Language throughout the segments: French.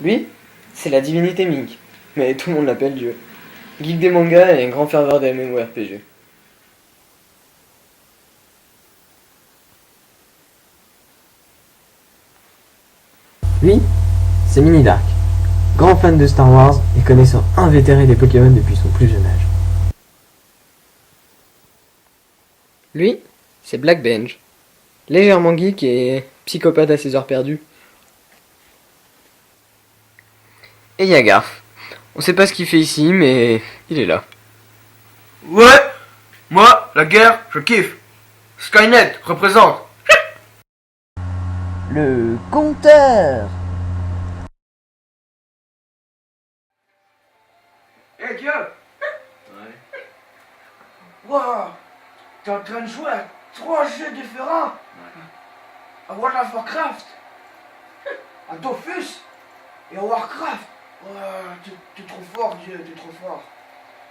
Lui, c'est la divinité Mink, mais tout le monde l'appelle Dieu. Geek des mangas et grand ferveur des MMORPG. Lui, c'est Mini Dark, grand fan de Star Wars et connaissant invétéré des Pokémon depuis son plus jeune âge. Lui, c'est Black Benj, légèrement geek et psychopathe à ses heures perdues. Et Yagarth, on sait pas ce qu'il fait ici, mais il est là. Ouais, moi, la guerre, je kiffe. Skynet représente. Le compteur. Eh Dieu. Ouais. Wow, t'es en train de jouer à 3 jeux différents. Ouais. À World of Warcraft, à Dofus et à Warcraft. Ouais, t'es trop fort, Dieu, t'es trop fort.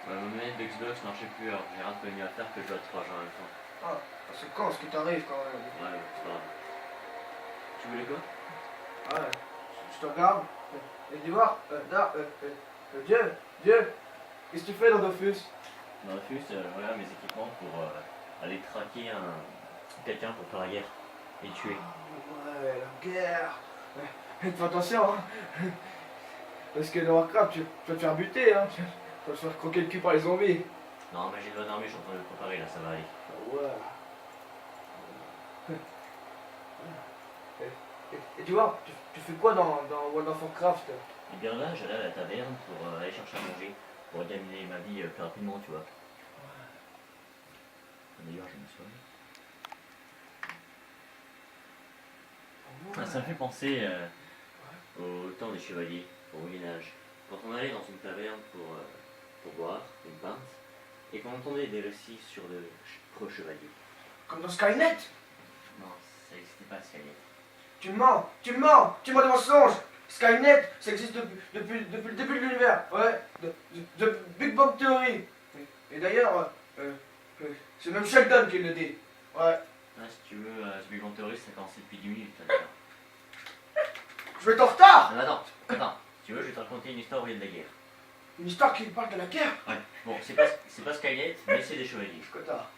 Ouais, ma manette d'Xbox marchait plus, alors j'ai rien de mieux à faire que de jouer à 3 jeux en même temps. Ah, c'est con ce qui t'arrive quand même. Ouais, c'est pas grave. Tu voulais quoi? Ouais, je te regarde. Et dis voir, Dieu, qu'est-ce que tu fais dans Dofus? Dans le FUS, je regarde mes équipements pour aller traquer quelqu'un pour faire la guerre et le tuer. Ouais, la guerre. Fais attention, hein. Parce que dans Warcraft, tu vas te faire buter, hein. Tu vas te faire croquer le cul par les zombies. Non, mais j'ai une bonne armée, je suis en train de le préparer là, ça va aller. Ouais. Et tu vois, tu fais quoi dans World of Warcraft? Et bien là, j'allais à la taverne pour aller chercher à manger, pour gagner ma vie plus rapidement, tu vois. D'ailleurs, je me souviens. Ça me fait penser au temps des chevaliers, au Moyen-Âge. Quand on allait dans une taverne pour boire une pinte, et qu'on entendait des récits sur de preux chevaliers. Comme dans Skynet? Non, ça n'existait pas, Skynet. Tu mens, tu m'as des mensonges. Skynet, ça existe depuis le début de l'univers. Ouais, de Big Bang Theory. Et d'ailleurs, c'est même Sheldon qui le dit. Ouais. Ah, si tu veux, ce Big Bang Theory, ça a commencé depuis 10 minutes. D'ailleurs. Je vais être en retard. Attends. Si tu veux, je vais te raconter une histoire où il y a de la guerre. Une histoire qui parle de la guerre. Ouais. Bon, c'est pas Skynet, mais c'est des chevaliers. Cotard.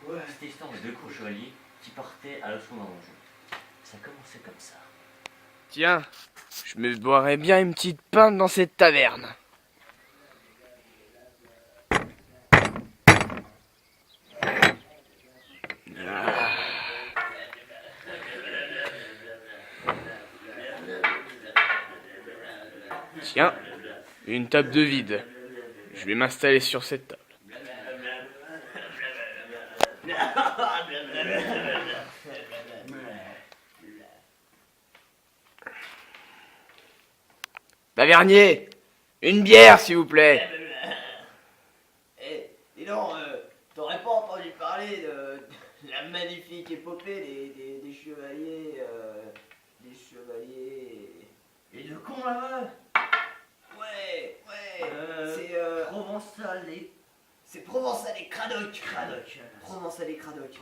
Ouais. C'était l'histoire de 2 gros chevaliers qui partaient à l'assaut d'un donjon. Ça commençait comme ça. Tiens, je me boirais bien une petite pinte dans cette taverne. Tiens, une table de vide. Je vais m'installer sur cette table. Tavernier, une bière s'il vous plaît. Eh, dis donc, t'aurais pas entendu parler de la magnifique épopée des chevaliers, et de cons là-bas? Ouais, c'est Provençal et... c'est Provençal et Cradoc. Provençal et Cradoc.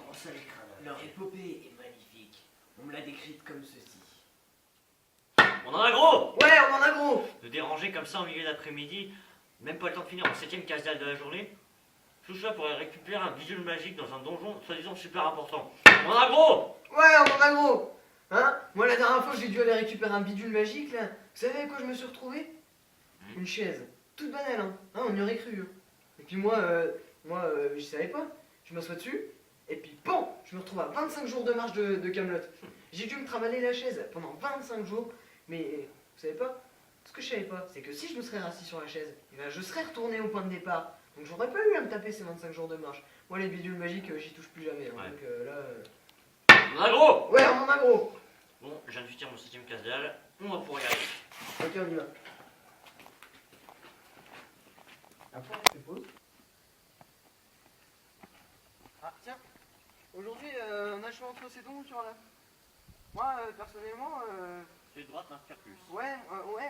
Leur épopée est magnifique. On me l'a décrite comme ceci. On en a gros! Ouais, on en a gros. De déranger comme ça en milieu d'après-midi, même pas le temps de finir en 7ème casse-dalle de la journée. Tout ça pour aller récupérer un bidule magique dans un donjon, soi-disant super important. On en a gros! Ouais, on en a gros. Hein? Moi, la dernière fois, j'ai dû aller récupérer un bidule magique, là. Vous savez à quoi je me suis retrouvé? Une chaise. Toute banale, hein. On y aurait cru. Hein. Et puis moi, je savais pas. Je m'assois dessus, et puis bon, je me retrouve à 25 jours de marche de Camelot. J'ai dû me travailler la chaise pendant 25 jours. Mais vous savez pas? Ce que je savais pas, c'est que si je me serais rassis sur la chaise, eh ben, je serais retourné au point de départ. Donc j'aurais pas eu à me taper ces 25 jours de marche. Moi, les bidules magiques, j'y touche plus jamais. Hein. Ouais. Donc là. On en a gros! Ouais, on en a gros. Bon, je viens de finir mon 7ème casse-dalle, on va pouvoir y aller. Ok, on y va. Après, je fais pause. Ah, tiens. Aujourd'hui, on a le choix entre ces deux montures là. Moi, personnellement, C'est de droite m'inspire plus. ouais,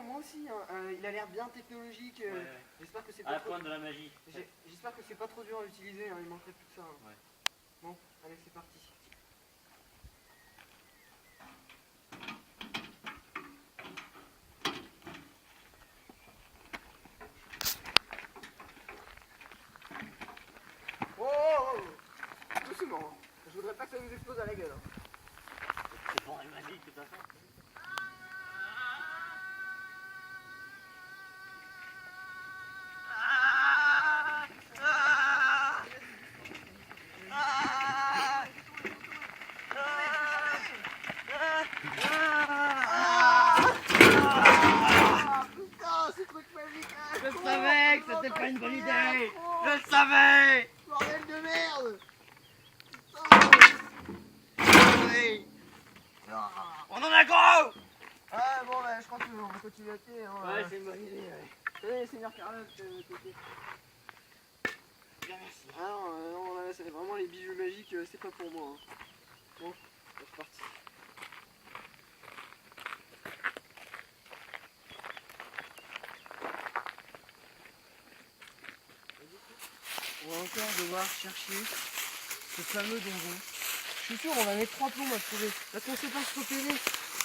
moi aussi. Hein. Il a l'air bien technologique. Ouais. J'espère que c'est À pas la trop. pointe de la magie. J'espère que c'est pas trop dur à utiliser. Hein. Il manquerait plus que ça. Hein. Ouais. Bon, allez, c'est parti. Je voudrais pas que ça nous explose à la gueule. Hein. C'est bon et magique de toute façon. Je savais que c'était pas une bonne idée. Je le savais. Bordel de merde. Oui. On en a gros. Ah bon bah je crois qu'on va continuer à pied. Hein, Ouais, c'est une bonne idée. Ouais. Allez, Seigneur Carlotte, côté. Bien, merci. Ah non, là, c'est vraiment les bijoux magiques, c'est pas pour moi. Hein. Bon, c'est reparti. On va encore devoir chercher ce fameux donjon. Je suis sûr, on va mettre 3 plombs à trouver. Parce qu'on sait pas se repérer.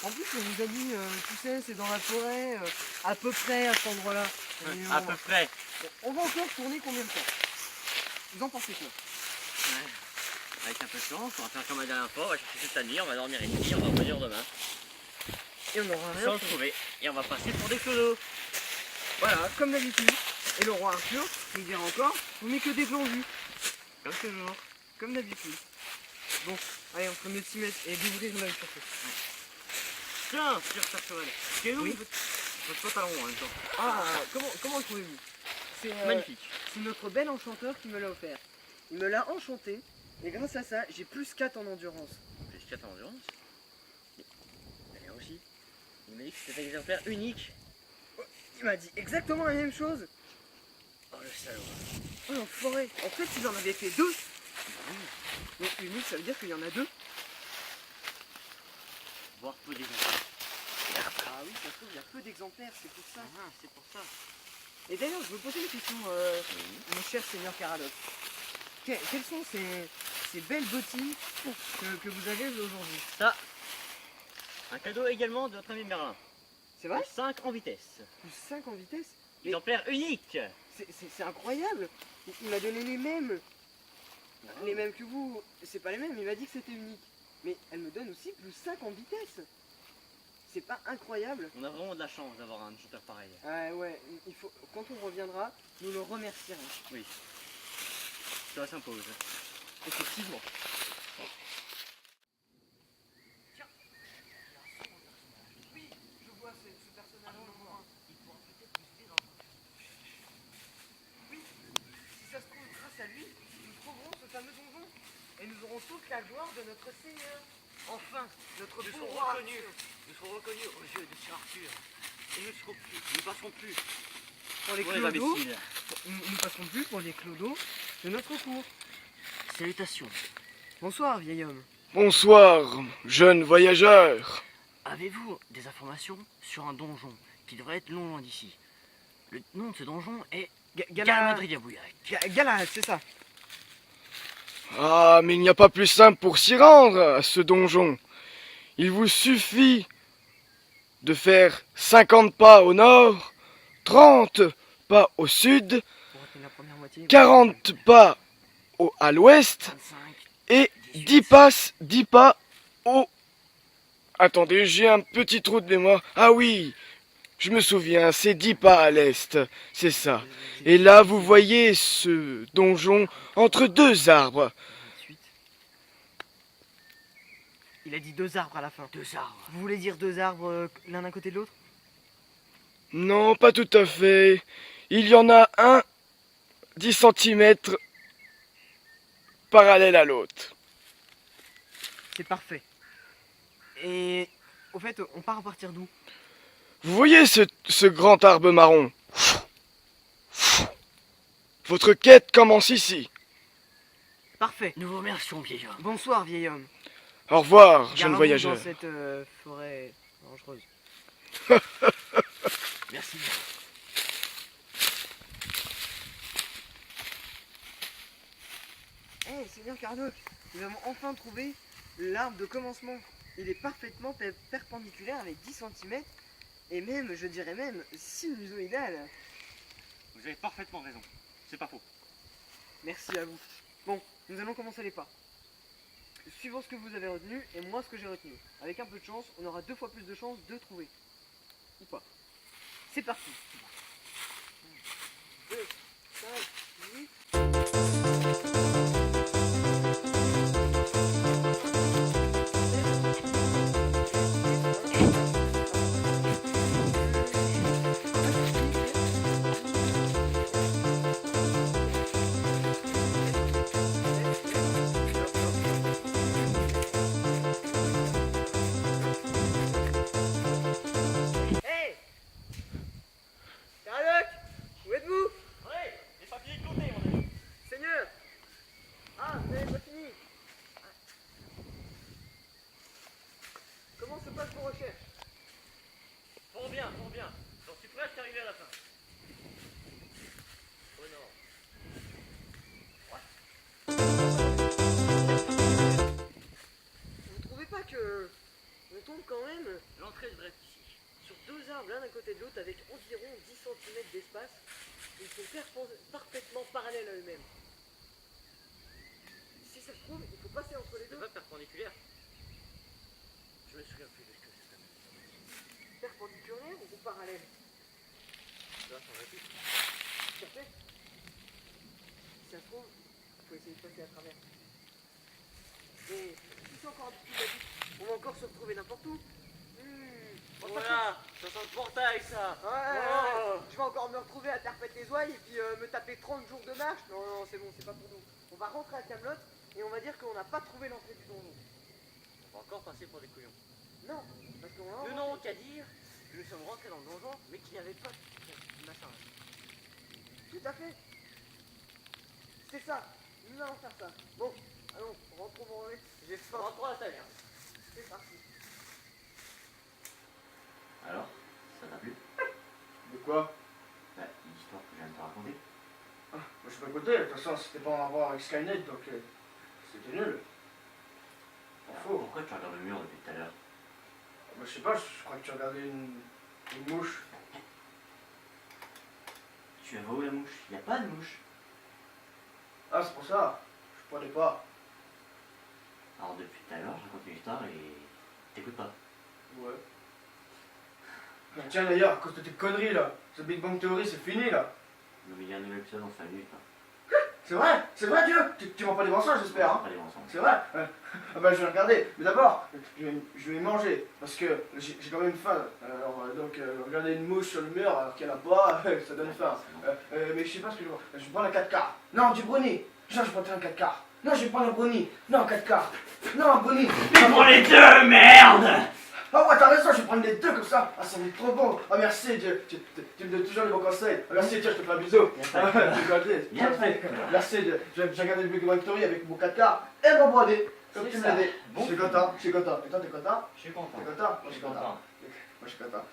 En plus, on nous a dit, tu sais, c'est dans la forêt, à peu près à cet endroit-là. Et À peu près. on va encore tourner combien de temps? Vous en pensez quoi? Avec un peu de chance, on va faire comme la dernière fois, on va chercher toute la nuit, on va dormir ici, on va revenir demain. Et on aura rien Sans le fait. trouver. Et on va passer pour des clodos. Voilà, comme d'habitude. Et le roi Arthur nous dira encore, vous mettez que des plans vus. Comme toujours. Comme d'habitude. Bon, allez, on se remet de s'y mettre et d'ouvrir l'œil surtout. Tiens, Pierre Cheval. Quel est Oui. votre pantalon en même temps? Ah, comment le trouvez-vous? C'est Magnifique. c'est notre bel enchanteur qui me l'a offert. Il me l'a enchanté et grâce à ça, j'ai plus 4 en endurance. Plus 4 en endurance. D'ailleurs aussi. Il m'a dit que c'était un exemplaire unique. Il m'a dit exactement la même chose. Oh le salaud. Oh l'enfoiré. En fait, il en avait fait 2. Donc unique, ça veut dire qu'il y en a 2. Voir peu d'exemplaires. Ah oui, ça se trouve, il y a peu d'exemplaires, c'est pour ça. Ah, c'est pour ça. Et d'ailleurs, je me posais une question, mon cher Seigneur Caralotte. Quelles sont ces belles bottines que vous avez aujourd'hui? Ça. Un cadeau également de notre ami Merlin. C'est vrai? 5 en vitesse. Plus 5 en vitesse? Mais- Exemplaire unique. C'est incroyable. Il m'a donné les mêmes. Les mêmes que vous. C'est pas les mêmes, il m'a dit que c'était unique. Mais elle me donne aussi plus 5 en vitesse. C'est pas incroyable? On a vraiment de la chance d'avoir un chanteur pareil. Ah ouais, il faut, quand on reviendra, nous le remercierons. Oui. Ça s'impose. Effectivement. Oui, je vois ce personnage en loin. Il pourra peut-être nous aider dans le... Oui, si ça se trouve, grâce à lui, nous trouverons ce fameux donjon. Et nous aurons toute la gloire de notre Seigneur. Enfin, notre Nous beau serons roi reconnus. Arthur. Nous serons reconnus aux yeux de Sir Arthur. Et nous ne passerons plus Pour les pour les clodos, imbéciles. nous passerons plus pour les clodos de notre cour. Salutations. Bonsoir, vieil homme. Bonsoir, jeune voyageur. Avez-vous des informations sur un donjon qui devrait être non loin d'ici? Le nom de ce donjon est Galmadriabouillac. Galahad, c'est ça. Ah, mais il n'y a pas plus simple pour s'y rendre à ce donjon. Il vous suffit de faire 50 pas au nord, 30 pas au sud, Pour atteindre la première moitié. 40 pas à l'ouest 25. et 10 pas au... Attendez, j'ai un petit trou de mémoire. Ah oui, je me souviens, c'est 10 pas à l'est, c'est ça. Et là, vous voyez ce donjon entre 2 arbres. 28. Il a dit 2 arbres à la fin. 2 arbres. Vous voulez dire 2 arbres l'un d'un côté de l'autre? Non, pas tout à fait. Il y en a un 10 cm parallèle à l'autre. C'est parfait. Et au fait, on part à partir d'où? Vous voyez ce grand arbre marron? Votre quête commence ici. Parfait. Nous vous remercions, vieil homme. Bonsoir, vieil homme. Au revoir, jeune Gardons-nous voyageur. dans cette forêt dangereuse. Merci. Eh, Seigneur Carlotte, nous avons enfin trouvé l'arbre de commencement. Il est parfaitement perpendiculaire avec 10 cm et même, je dirais même, sinusoïdal. Vous avez parfaitement raison. C'est pas faux. Merci à vous. Bon, nous allons commencer les pas. suivant ce que vous avez retenu et moi ce que j'ai retenu. Avec un peu de chance, on aura 2 fois plus de chances de trouver. Ou pas. C'est parti. 2, 5, 8. Hey! Caradoc! Où êtes-vous? Ouais, les papiers de côté, mon ami. Seigneur! Ah, vous n'avez pas fini! Comment se passent vos recherches? Fort bien, fort bien. J'en suis presque arrivé à la fin. Oh non. Vous trouvez pas que on tombe quand même L'entrée devrait être ici. sur 2 arbres l'un à côté de l'autre avec environ 10 cm d'espace? Ils sont parfaitement parallèles à eux-mêmes. Si ça se trouve, il faut passer entre les C'est deux. pas perpendiculaire. Je me souviens plus de ce que c'est. Perpendiculaire ou parallèle? Ça changerait plus. Tout à fait. Si ça se trouve, il faut essayer de passer à travers. Et si c'est encore un petit peu magique, on va encore se retrouver n'importe où. Voilà, ça sent le portail, ça. Ouais, je vais encore me retrouver à terpète les ouailles et puis me taper 30 jours de marche. Non, non, c'est bon, c'est pas pour nous. On va rentrer à Camelot et on va dire qu'on n'a pas trouvé l'entrée du donjon. On va encore passer pour des couillons. Non, parce qu'on va... Nous n'avons qu'à dire que nous sommes rentrés dans le donjon, mais qu'il n'y avait pas de machin. Tout à fait. C'est ça. Nous allons faire ça. Bon, allons, rentrons mon rêve. J'ai faim. Rentrons à la taverne. C'est parti. Alors, ça t'a plu? De quoi? Bah, l'histoire que je viens de te raconter. Moi je suis pas écouté, de toute façon c'était pas en rapport avec Skynet donc c'était nul. Pas Alors, faux. pourquoi tu regardes le mur depuis tout à l'heure? Moi je sais pas, je crois que tu regardais une mouche. Tu vas où la mouche? Il n'y a pas de mouche. Ah c'est pour ça, je prenais pas. Alors depuis tout à l'heure, je raconte une histoire et t'écoutes pas. Ouais. Tiens d'ailleurs, à cause de tes conneries là, ce Big Bang Theory c'est fini là. Non mais il y a un nouvel épisode en 5 minutes. Hein. C'est vrai Dieu, tu vends pas des mensonges j'espère hein. Pas les ensemble. C'est vrai Ah bah je vais regarder, mais d'abord, je vais manger, parce que j'ai quand même faim. Alors donc regarder une mouche sur le mur alors qu'elle a pas, ça donne faim. Mais je sais pas ce que je vais voir. Je vais prendre un 4 quarts. Non, du brownie. Non, je vais prendre un 4 quarts. Non, je vais prendre un brownie. Non, 4 quarts. Non, un brownie. Mais pour les deux, merde! Ah ouais, t'as raison, je vais prendre les deux comme ça. Ah, ça va être trop bon. Ah merci Dieu, tu me donnes toujours les bons conseils. Ah, merci Dieu, je te fais un bisou. Y'a pas de Tu dois le dire. Y'a pas de Merci Dieu. J'ai regardé le Big Bang Theory avec mon 4 quarts et mon brownie. Comme C'est tu me ça. l'as dit. Bon. Je suis content, je suis content. Et toi, t'es content? Je suis content. T'es content? Moi, Je suis content. Moi, je suis content.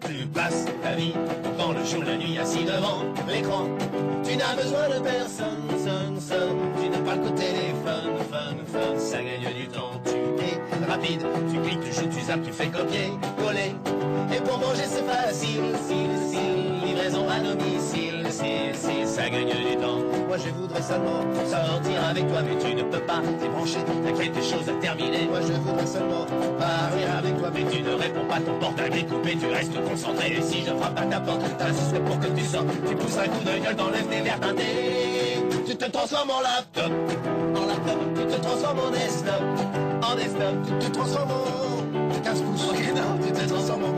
Tu passes ta vie dans le jour, la nuit, assis devant l'écran. Tu n'as besoin de personne, tu n'as pas le coup de téléphone, ça gagne du temps, tu es rapide, tu cliques, tu joues, tu zappes, tu fais copier, coller. Et pour manger c'est facile, livraison à domicile, ça gagne du temps. Moi je voudrais seulement sortir avec toi, mais tu ne peux pas, t'es branché, t'as quelque chose à terminer. Moi je voudrais seulement parler avec toi, mais tu ne réponds pas, ton portable est coupé, tu restes concentré. Et si je frappe à ta porte, t'insisterais pour que tu sortes, tu pousses un coup de gueule, t'enlèves tes verres teintés. Tu te transformes en laptop, tu te transformes en desktop, tu te transformes en 15 pouces, ok non, tu te transformes en